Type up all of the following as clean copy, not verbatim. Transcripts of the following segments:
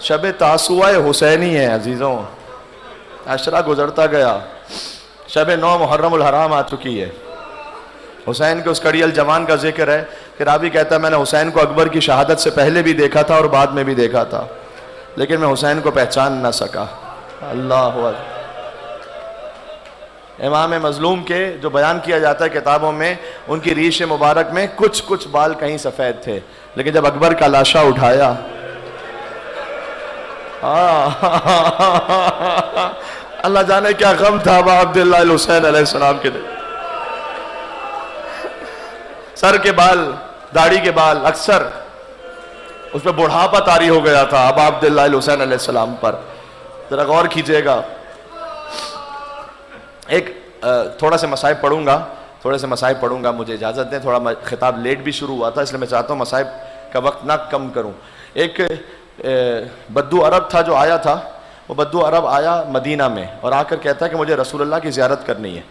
شب تاسوع حسینی ہے عزیزوں، عشرہ گزرتا گیا، شب 9 محرم الحرام آ چکی ہے، حسین کے اس کڑی الجوان کا ذکر ہے کہ راوی کہتا ہے میں نے حسین کو اکبر کی شہادت سے پہلے بھی دیکھا تھا اور بعد میں بھی دیکھا تھا، لیکن میں حسین کو پہچان نہ سکا۔ اللہ اکبر۔ امام مظلوم کے جو بیان کیا جاتا ہے کتابوں میں، ان کی ریش مبارک میں کچھ بال کہیں سفید تھے، لیکن جب اکبر کا لاشا اٹھایا اللہ جانے کیا غم تھا ابا عبداللہ الحسین علیہ السلام کے دل۔ سر کے بال، داڑھی کے بال، اکثر اس پہ بڑھاپا طاری ہو گیا تھا ابا عبداللہ الحسین علیہ السلام پر۔ ذرا غور کیجئے گا۔ ایک تھوڑا سے مصائب پڑھوں گا، مجھے اجازت دیں، تھوڑا خطاب لیٹ بھی شروع ہوا تھا، اس لیے میں چاہتا ہوں مصائب کا وقت نہ کم کروں۔ ایک بدو عرب تھا جو آیا تھا، وہ بدو عرب آیا مدینہ میں اور آ کر کہتا ہے کہ مجھے رسول اللہ کی زیارت کرنی ہے۔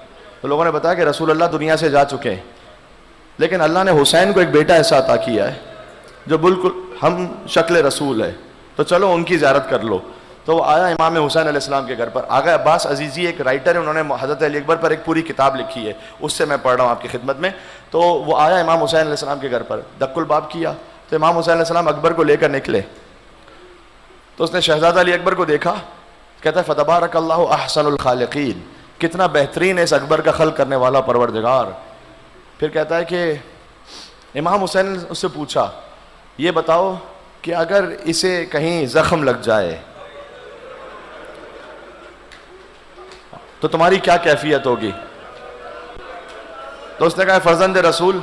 تو لوگوں نے بتایا کہ رسول اللہ دنیا سے جا چکے ہیں، لیکن اللہ نے حسین کو ایک بیٹا ایسا عطا کیا ہے جو بالکل ہم شکل رسول ہے، تو چلو ان کی زیارت کر لو۔ تو وہ آیا امام حسین علیہ السلام کے گھر پر۔ آغا عباس عزیزی ایک رائٹر ہے، انہوں نے حضرت علی اکبر پر ایک پوری کتاب لکھی ہے، اس سے میں پڑھ رہا ہوں آپ کی خدمت میں۔ تو وہ آیا امام حسین علیہ السلام کے گھر پر، دق الباب کیا، تو امام حسین علیہ السلام اکبر کو لے کر نکلے، تو اس نے شہزادہ علی اکبر کو دیکھا، کہتا ہے فتبارک اللہ احسن الخالقین، کتنا بہترین ہے اس اکبر کا خلق کرنے والا پروردگار۔ پھر کہتا ہے کہ امام حسین نے اس سے پوچھا یہ بتاؤ کہ اگر اسے کہیں زخم لگ جائے تو تمہاری کیا کیفیت ہوگی؟ تو اس نے کہا فرزند رسول،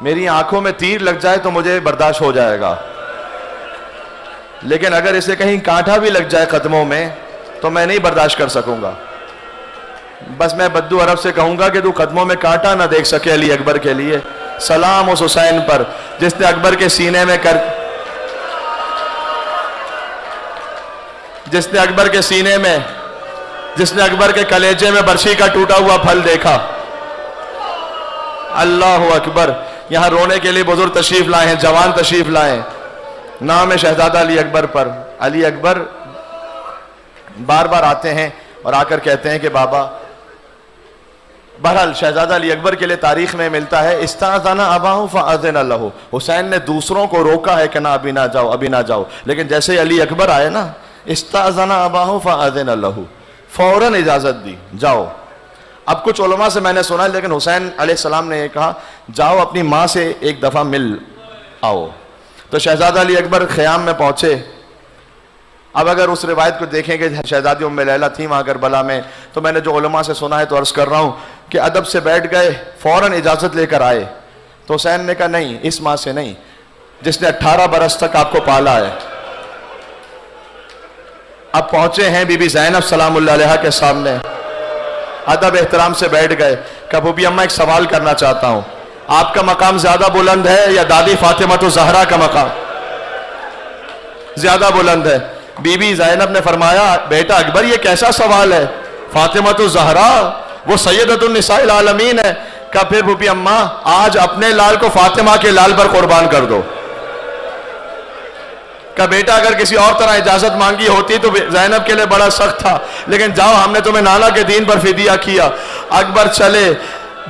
میری آنکھوں میں تیر لگ جائے تو مجھے برداشت ہو جائے گا، لیکن اگر اسے کہیں کانٹا بھی لگ جائے قدموں میں تو میں نہیں برداشت کر سکوں گا۔ بس میں بدو عرب سے کہوں گا کہ تو قدموں میں کانٹا نہ دیکھ سکے علی اکبر کے لیے، سلام اس حسین پر جس نے اکبر کے سینے میں جس نے اکبر کے کلیجے میں برچھی کا ٹوٹا ہوا پھل دیکھا۔ اللہ اکبر۔ یہاں رونے کے لیے بزرگ تشریف لائے ہیں، جوان تشریف لائے ہیں، نام ہے شہزادہ علی اکبر پر۔ علی اکبر بار بار آتے ہیں اور آ کر کہتے ہیں کہ بابا، بہرحال شہزادہ علی اکبر کے لیے تاریخ میں ملتا ہے استاذن اباہ فاذن لہ، حسین نے دوسروں کو روکا ہے کہ نہ ابھی نہ جاؤ، ابھی نہ جاؤ، لیکن جیسے علی اکبر آئے نا، استاذن اباہ فاذن لہ، فوراً اجازت دی، جاؤ۔ اب کچھ علماء سے میں نے سنا، لیکن حسین علیہ السلام نے یہ کہا جاؤ اپنی ماں سے ایک دفعہ مل آؤ۔ تو شہزادہ علی اکبر خیام میں پہنچے۔ اب اگر اس روایت کو دیکھیں کہ شہزادی ام لیلہ تھی وہاں کربلا میں، تو میں نے جو علماء سے سنا ہے تو عرض کر رہا ہوں کہ ادب سے بیٹھ گئے، فوراً اجازت لے کر آئے۔ تو حسین نے کہا نہیں، اس ماں سے نہیں جس نے 18 برس تک آپ کو پالا ہے۔ اب پہنچے ہیں بی بی زینب سلام اللہ علیہا کے سامنے، ادب احترام سے بیٹھ گئے کہ بی اماں ایک سوال کرنا چاہتا ہوں، آپ کا مقام زیادہ بلند ہے یا دادی فاطمہ الزہرا کا مقام زیادہ بلند ہے؟ بی بی زینب نے فرمایا بیٹا اکبر یہ کیسا سوال ہے، فاطمہ الزہرا وہ سیدۃ النساء العالمین ہے۔ کہا پھر بی اماں آج اپنے لال کو فاطمہ کے لال پر قربان کر دو۔ کہ بیٹا اگر کسی اور طرح اجازت مانگی ہوتی تو زینب کے لئے بڑا سخت تھا، لیکن جاؤ ہم نے تمہیں نانا کے دین پر فدیہ کیا۔ اکبر چلے،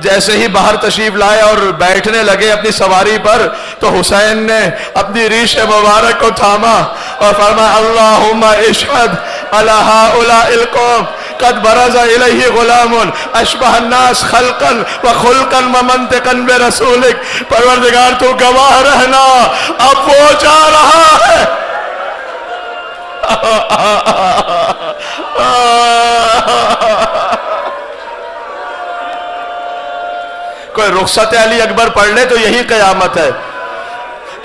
جیسے ہی باہر تشریف لائے اور بیٹھنے لگے اپنی سواری پر، تو حسین نے اپنی ریش مبارک کو تھاما اور فرمایا اللہم اشہد علی ہؤلاء القوم قد برز الیہ غلام اشبہ الناس خلقا وخلقا ومنطقا برسولک، پروردگار تو گواہ رہنا اب وہ جا رہا ہے۔ کوئی رخصت علی اکبر پڑھ لے تو یہی قیامت ہے۔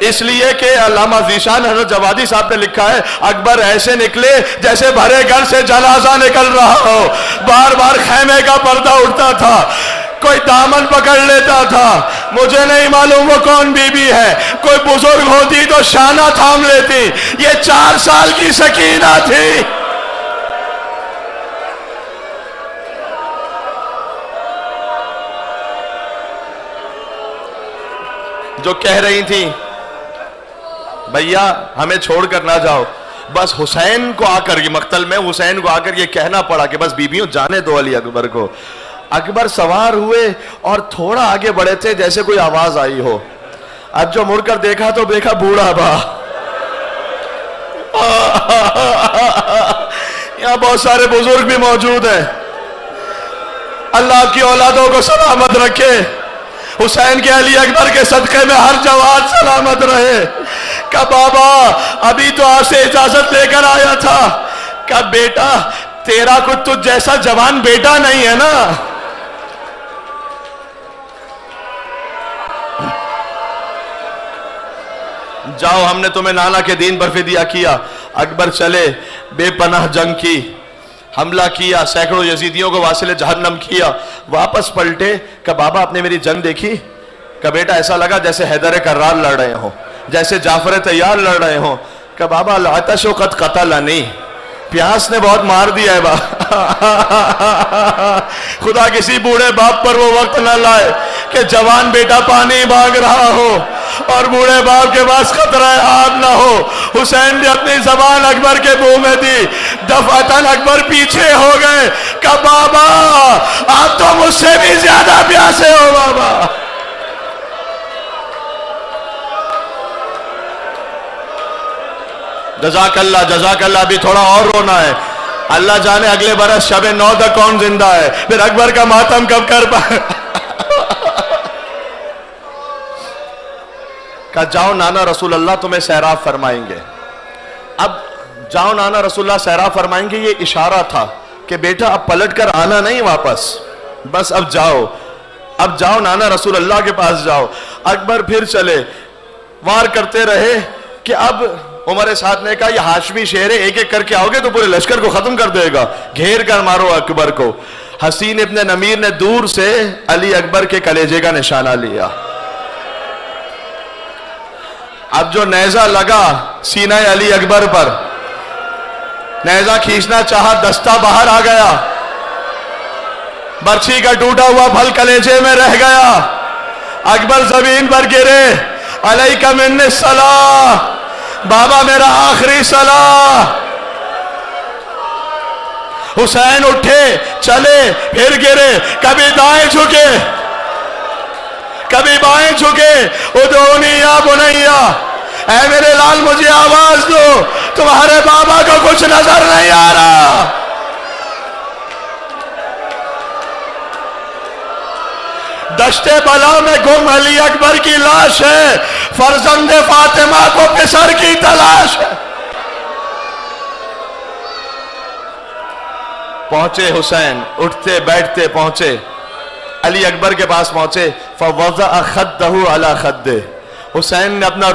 اس لیے کہ علامہ ذیشان حضرت جوادی صاحب نے لکھا ہے اکبر ایسے نکلے جیسے بھرے گھر سے جنازہ نکل رہا ہو، بار بار خیمے کا پردہ اٹھتا تھا، کوئی دامن پکڑ لیتا تھا، مجھے نہیں معلوم وہ کون بی بی ہے، کوئی بزرگ ہوتی تو شانہ تھام لیتی، یہ 4 سال کی سکینہ تھی۔ جو کہہ رہی تھی بھیا ہمیں چھوڑ کر نہ جاؤ، بس حسین کو آ کر یہ مقتل میں حسین کو آ کر یہ کہنا پڑا کہ بس بیویوں جانے دو علی اکبر کو. اکبر سوار ہوئے اور تھوڑا آگے بڑھے تھے جیسے کوئی آواز آئی ہو. اب جو مڑ کر دیکھا تو دیکھا بوڑھا با. یہاں بہت سارے بزرگ بھی موجود ہیں. اللہ کی اولادوں کو سلامت رکھے. حسین کے علی اکبر کے صدقے میں ہر جوان سلامت رہے. کہ بابا ابھی تو آپ سے اجازت لے کر آیا تھا. کہ بیٹا تیرا کچھ تجھ جیسا جوان بیٹا نہیں ہے نا. جاؤ ہم نے تمہیں نانا کے دین پر فدیہ کیا. اکبر چلے, بے پناہ جنگ کی, حملہ کیا, سینکڑوں یزیدیوں کو واصل جہنم کیا. واپس پلٹے کہ بابا آپ نے میری جنگ دیکھی؟ کہ بیٹا ایسا لگا جیسے حیدر کرار لڑ رہے ہوں, جیسے جعفر طیار لڑ رہے ہوں. کہ بابا العطش قد قتلنی, پیاس نے بہت مار دیا ہے. خدا کسی بوڑھے باپ پر وہ وقت نہ لائے کہ جوان بیٹا پانی مانگ رہا ہو اور بوڑھے باپ کے پاس قطرہ آب نہ ہو. حسین نے اپنی زبان اکبر کے منہ میں دی. دفعتاً اکبر پیچھے ہو گئے. کہ بابا آپ تو مجھ سے بھی زیادہ پیاسے ہو بابا. جزاک اللہ. ابھی تھوڑا اور رونا ہے. اللہ جانے اگلے برس شب 9 تک کون زندہ ہے, پھر اکبر کا ماتم کب کر پائے. کہ جاؤ نانا رسول اللہ تمہیں سیراب فرمائیں گے. اب جاؤ نانا رسول اللہ سیراب فرمائیں گے, یہ اشارہ تھا کہ بیٹا اب پلٹ کر آنا نہیں واپس, بس اب جاؤ نانا رسول اللہ کے پاس جاؤ. اکبر پھر چلے, وار کرتے رہے کہ اب عمر سعد نے کہا یہ ہاشمی شہر ہے, ایک ایک کر کے آؤ گے تو پورے لشکر کو ختم کر دے گا, گھیر کر مارو اکبر کو. حسین ابن نمیر نے دور سے علی اکبر کے کلیجے کا نشانہ لیا. اب جو نیزہ لگا سینہ علی اکبر پر, نیزہ کھینچنا چاہا, دستہ باہر آ گیا, برچھی کا ٹوٹا ہوا پھل کلیجے میں رہ گیا. اکبر زمین پر گرے. علیک منی الصلاۃ, بابا میرا آخری صلاح. حسین اٹھے, چلے, پھر گرے, کبھی دائیں جھکے کبھی بائیں جھکے. ادعونی یا بنیا, اے میرے لال مجھے آواز دو, تمہارے بابا کو کچھ نظر نہیں آ رہا. دشتے بلا میں گم علی اکبر کی لاش ہے, فرزند فاطمہ کو پسر کی تلاش ہے. پہنچے حسین, اٹھتے بیٹھتے پہنچے, علی اکبر کے پاس پہنچے. فوضع خدہ علی خدہ, حسین نے اپنا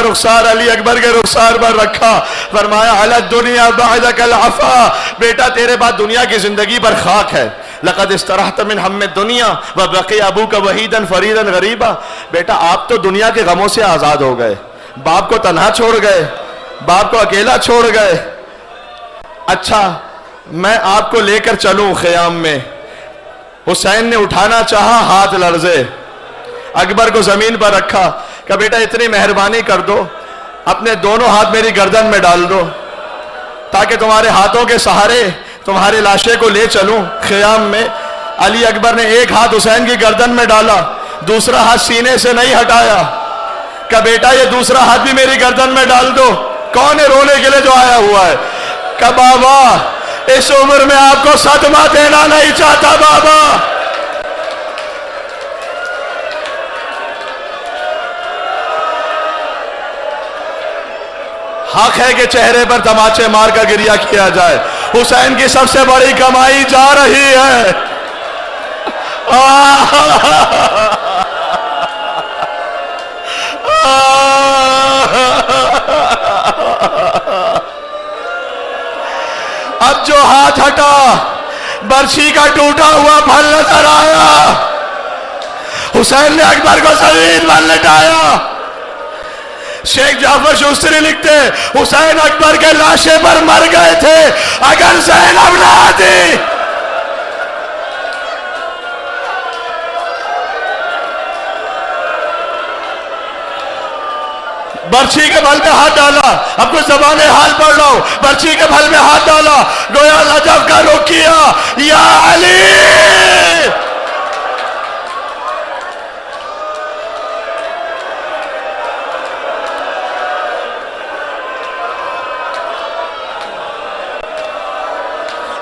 رخسار علی اکبر کے رخسار پر رکھا. فرمایا علی الدنیا بعدک العفا, بیٹا تیرے بعد دنیا کی زندگی پر خاک ہے. لقد استرحت من ہم الدنیا وبقی ابوک وحیدا فریدا غریبا, بیٹا آپ تو دنیا کے غموں سے آزاد ہو گئے, باپ کو تنہا چھوڑ گئے, باپ کو اکیلا چھوڑ گئے. اچھا میں آپ کو لے کر چلوں خیام میں. حسین نے اٹھانا چاہا, ہاتھ لرزے. اکبر کو زمین پر رکھا کہ بیٹا اتنی مہربانی کر دو, اپنے دونوں ہاتھ میری گردن میں ڈال دو تاکہ تمہارے ہاتھوں کے سہارے تمہاری لاشے کو لے چلوں خیام میں. علی اکبر نے ایک ہاتھ حسین کی گردن میں ڈالا, دوسرا ہاتھ سینے سے نہیں ہٹایا. کہ بیٹا یہ دوسرا ہاتھ بھی میری گردن میں ڈال دو. کون ہے رونے کے لیے جو آیا ہوا ہے؟ کہ بابا اس عمر میں آپ کو صدمہ دینا نہیں چاہتا. بابا حق ہے کہ چہرے پر تماچے مار کر گریہ کیا جائے. حسین کی سب سے بڑی کمائی جا رہی ہے. اب جو ہاتھ ہٹا, برچھی کا ٹوٹا ہوا پھل نظر آیا. حسین نے اکبر کو زمین پر لٹایا. شیخ جعفر شوستری لکھتے حسین اکبر کے لاشے پر مر گئے تھے اگر زینب نہ آتی. برچھی کے بھل میں ہاتھ ڈالا. اب کچھ زبان حال پڑھ رہا ہوں. برچھی کے بھل میں ہاتھ ڈالا, گویا رجب کا رخ کیا, یا علی.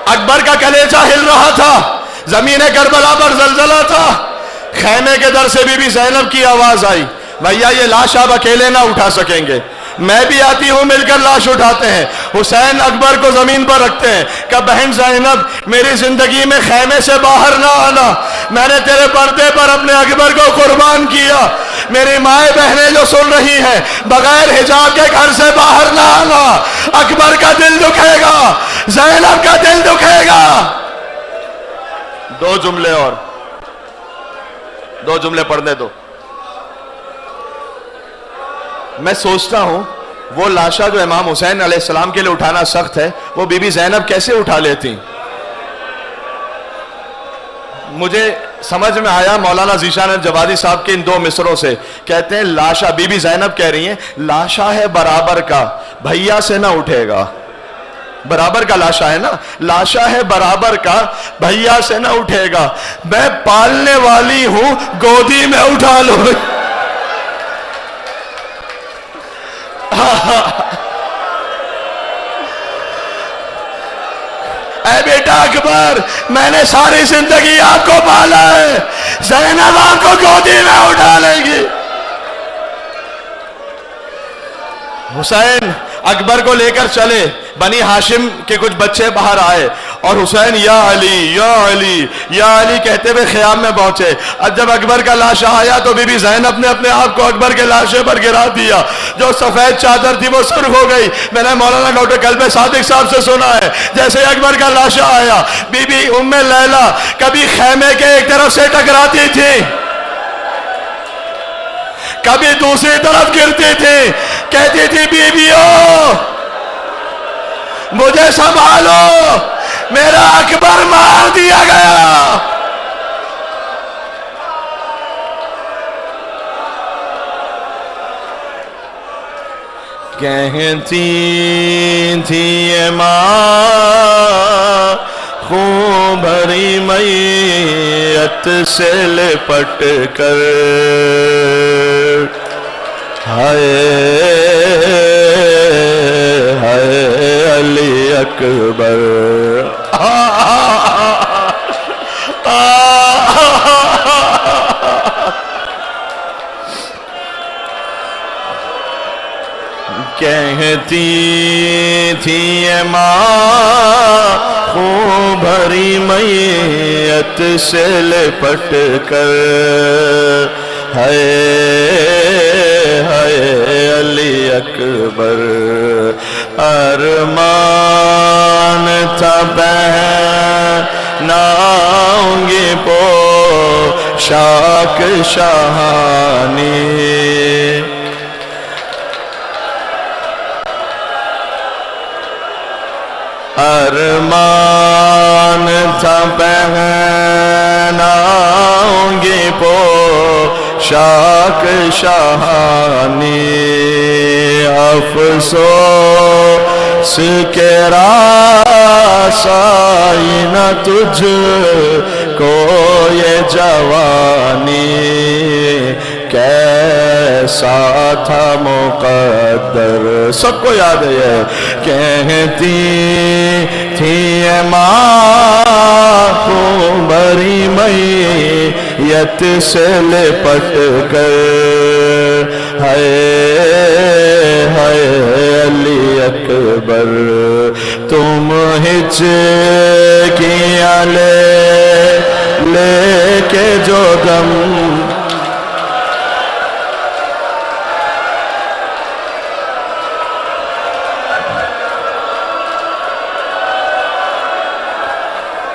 اکبر کا کلیجہ ہل رہا تھا, زمین کربلا پر زلزلہ تھا. خیمے کے در سے بی بی زینب کی آواز آئی, بھیا یہ لاش آپ اکیلے نہ اٹھا سکیں گے, میں بھی آتی ہوں, مل کر لاش اٹھاتے ہیں. حسین اکبر کو زمین پر رکھتے ہیں. کہ بہن زینب میری زندگی میں خیمے سے باہر نہ آنا, میں نے تیرے پردے پر اپنے اکبر کو قربان کیا. میری مائیں بہنیں جو سن رہی ہیں, بغیر حجاب کے گھر سے باہر نہ آنا, اکبر کا دل دکھے گا, زینب کا دل دکھے گا. دو جملے اور, دو جملے پڑھنے دو. میں سوچتا ہوں وہ لاشا جو امام حسین علیہ السلام کے لیے اٹھانا سخت ہے, وہ بی بی زینب کیسے اٹھا لیتی. مجھے سمجھ میں آیا مولانا ذیشان الجوادی صاحب کے ان دو مصروں سے. کہتے ہیں لاشا, بی بی زینب کہہ رہی ہیں لاشا ہے برابر کا, بھیا سے نہ اٹھے گا. برابر کا لاشا ہے نا, لاشا ہے برابر کا, بھیا سے نہ اٹھے گا. میں پالنے والی ہوں, گودی میں اٹھا لو. اے بیٹا اکبر, میں نے ساری زندگی آپ کو پالا ہے, زینب آپ کو گودی میں اٹھا لے گی. حسین اکبر کو لے کر چلے, بنی ہاشم کے کچھ بچے باہر آئے اور حسین یا علی یا علی یا علی کہتے ہوئے خیام میں پہنچے. اور جب اکبر کا لاشا آیا تو بی بی زینب نے اپنے آپ کو اکبر کے لاشے پر گرا دیا. جو سفید چادر تھی وہ سرخ ہو گئی. میں نے مولانا ڈاکٹر قلب صادق صاحب سے سنا ہے, جیسے اکبر کا لاشا آیا, بی بی ام لیلہ کبھی خیمے کے ایک طرف سے ٹکراتی تھی, کبھی دوسری طرف گرتی تھی, کہتی تھی بیویوں مجھے سنبھالو, میرا اکبر مار دیا گیا. کہتی تھی ماں خون بھری میت سے لپٹ کر, ہائے ہائے علی اکبر. کہتی تھی ماں خون بھری میت سے لپٹ کر, ہائے ہائے علی اکبر. ارمان تھا پہناؤں گی پوشاک شاہانی, ارمان تھا پہناؤں گی پوشاک شاہانی. افسوس کے راس آئی نہ تجھ کو یہ جوانی, کیسا تھا مقدر. سب کو یاد ہے. کہتی تھی ماں خون بھری میت سے لپٹ کر, ہائے ہائے علی اکبر. تم ہچکیاں لے کے جو دم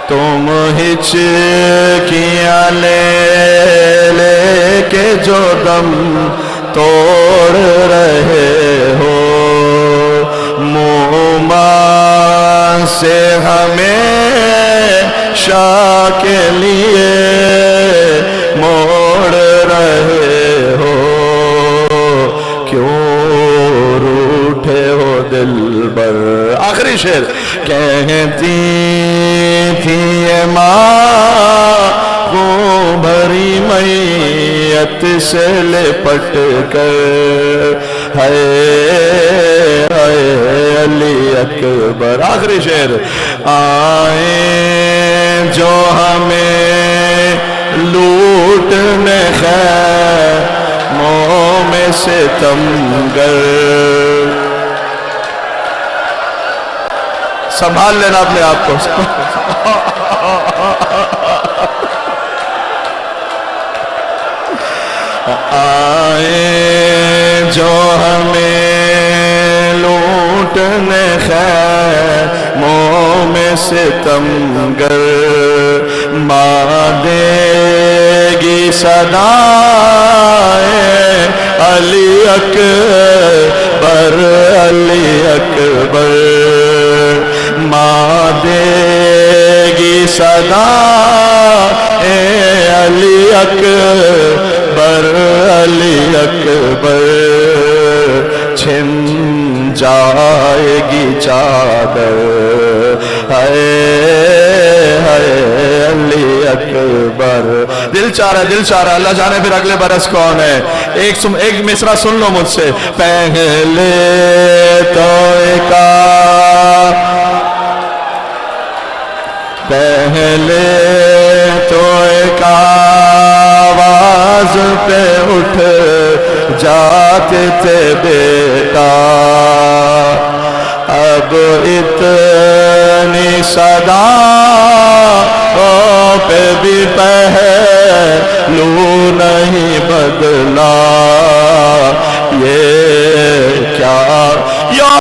تم ہچکیاں لے کے جو دم توڑ رہے ہو, موما سے ہمیشہ کے لیے موڑ رہے ہو. کیوں شعر کہتی تھی یہ ماں خون بھری میت سے لپٹ کر ہے علی اکبر آخری شعر آئیں جو ہمیں لوٹنے خیموں میں ستمگر سنبھال لینا اپنے آپ کو آئیں جو ہمیں لوٹنے خیموں میں ستمگر ماں دے گی صدائے علی اکبر علی اکبر ماں دے گی صدا علی اکبر علی اکبر چھن جائے گی چادر علی اکبر دل چاہ رہا اللہ جانے پھر اگلے برس کون ہے ایک مصرع سن لو مجھ سے پہلے تو ایک آواز پہ اٹھ جاتے تھے بیٹا اب اتنی صدا پہ بھی پہلو نہیں بدلا یہ کیا